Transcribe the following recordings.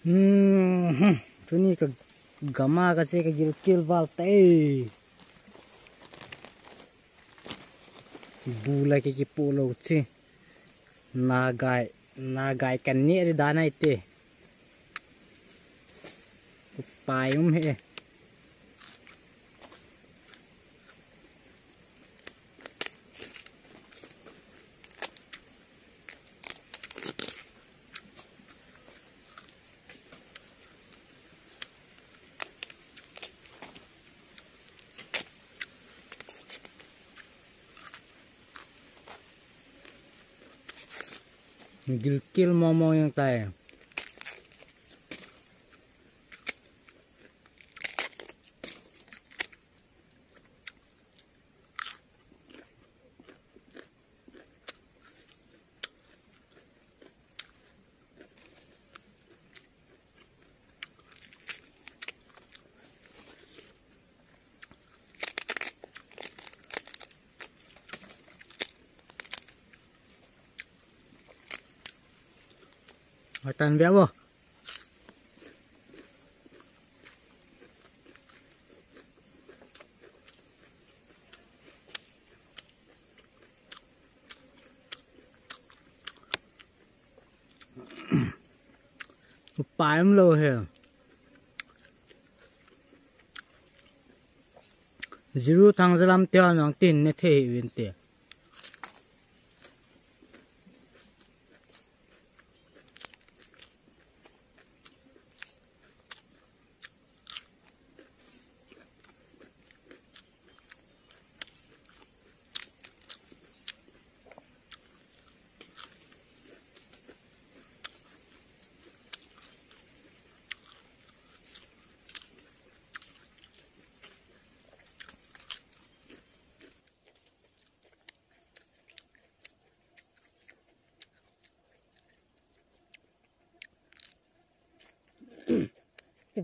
Tu ni ka gama ka se ka gil valte bula ke ki polo chi nagai kan ni ri dana ite payum he gilkil momo yang tay Matan biar apa? Payam lo he. Jiru thang zalam tia nang tin ne the win te.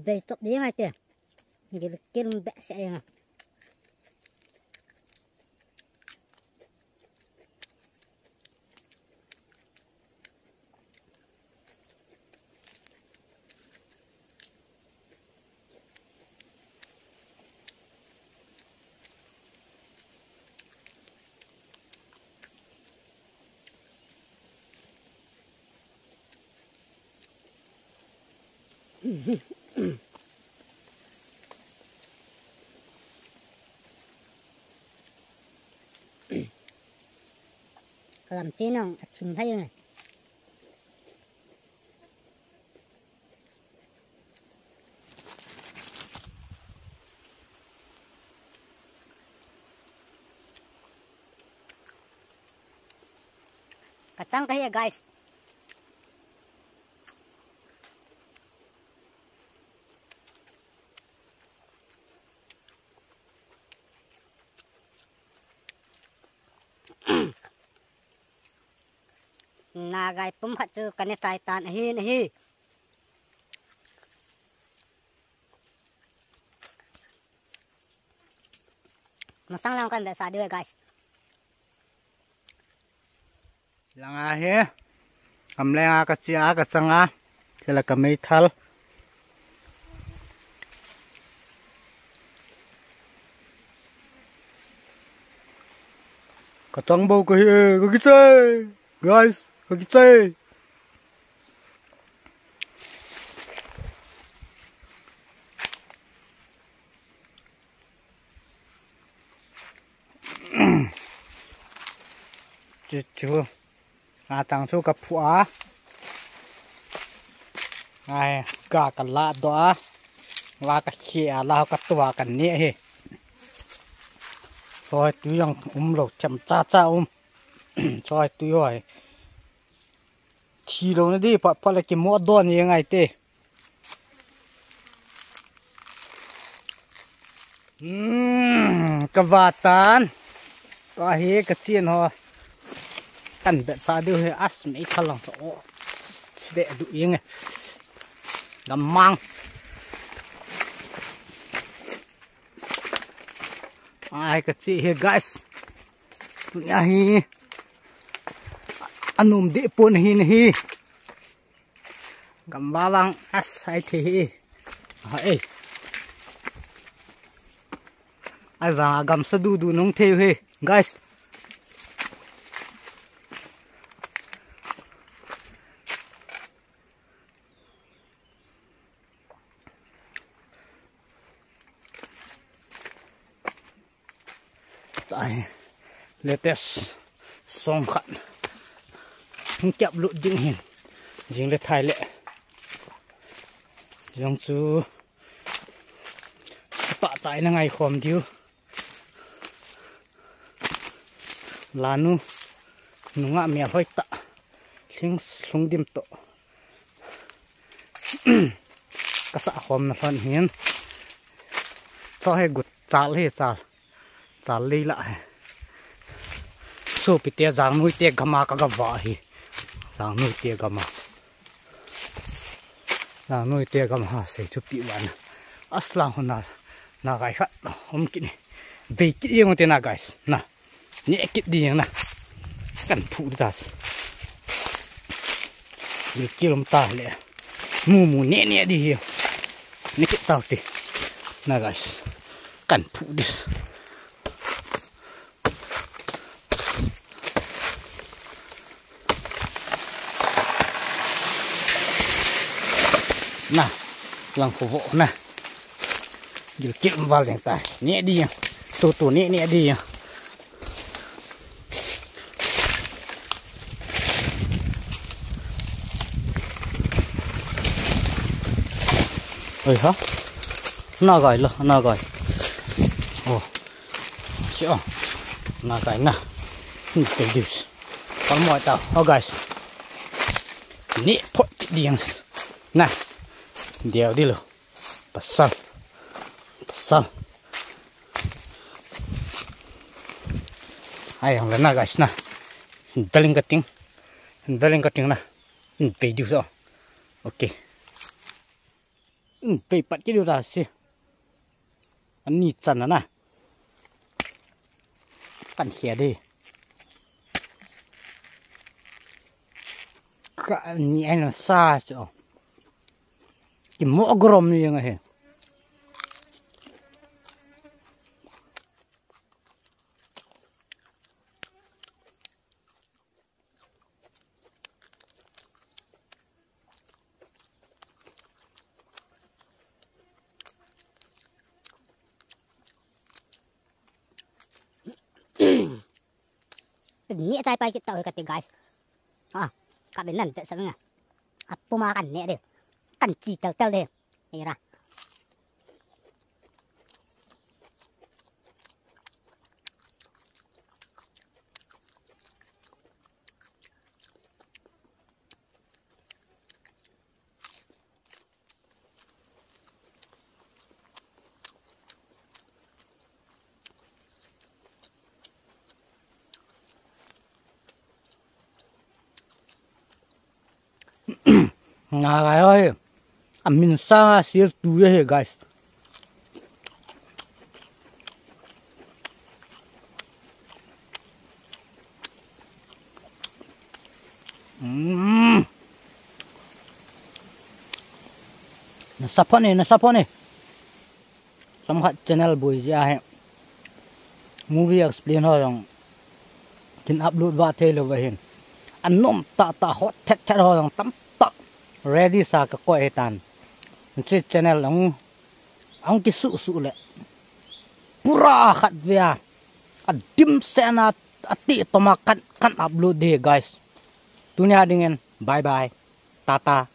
Về tốt đi ngay kìa, cái kia bẹ sẽ à. Làm chi nó chìm thấy này. Kacang kaya guys. Nagai pum khachu kane tai tan hi masang lang kan sa diwe guys lang he amle ka chia ka changa chela ka mai thal ka tang bo ka he ka kichai guys cái chơi chưa tăng số cặp phụ này cả cả lá đó lá cả khía lá cả tua cả nhẹ he rồi tôi đang lột chậm cha rồi tôi hỏi thì đâu đi phải là cái mua đòn như ngày tê cái vạt tan cái hết cái chiên ho ăn bẹt sa đưa hết ắt mấy thằng lòng sợ để đủ yên này làm mang ai cái chị hết guys nhà hi anum de pon hin hi gam bawang as ai thi ai ai vàng gam sa du du nông theo he guys tại latest song khăn không chậm lụt dính hiền dính lên thái lệ dòng chú tạ tại là ngày khom thiếu là nu ngạ mẹ hơi tạ khiến xuống đêm tổ các xã khom là phần hiền cho hay gột chál hay chál lấy lại số bị tia giang nuôi tia gama các vợ hi giang nuôi tia gama sẽ chụp bị bạn aslang hona na gai khat hôm kini về kỹ yêu tên na guys na nhẹ kỹ đi na cần phụ đi ta đi kêu ta lẹ mu nhẹ đi hi nhẹ kỹ tao đi na guys cần phụ đi nè làm phục vụ nè điều kiện vào hiện tại nhẹ đi tổ nhẹ đi ơi hả nó gọi ồ chưa nó gọi nè cái điều còn mọi tao oh guys nhẹ phốt đi nè điều đi luôn pasal ayang lana guys na daling kating na pe du so okay pe pat ki du ra si ani chan na kan hia đi ka ni ai nó xa cho cái mỏ grom như thế này nhẹ tay bay kita cái guys các bên lần tại sao nè puma kan nhẹ đi kan chỉ tel đi này ra Gai ơi, mình sang xíu túi hết guys. Nasapa nih. Sama channel boy ya hai. Movie explain ho yang kin upload va the lo hin. Anom ta hot thet ho yang tam ready sa ka ko etan che channel ang ki su le pura khat via adim sena ati toma kan upload de guys dunia dingen bye bye tata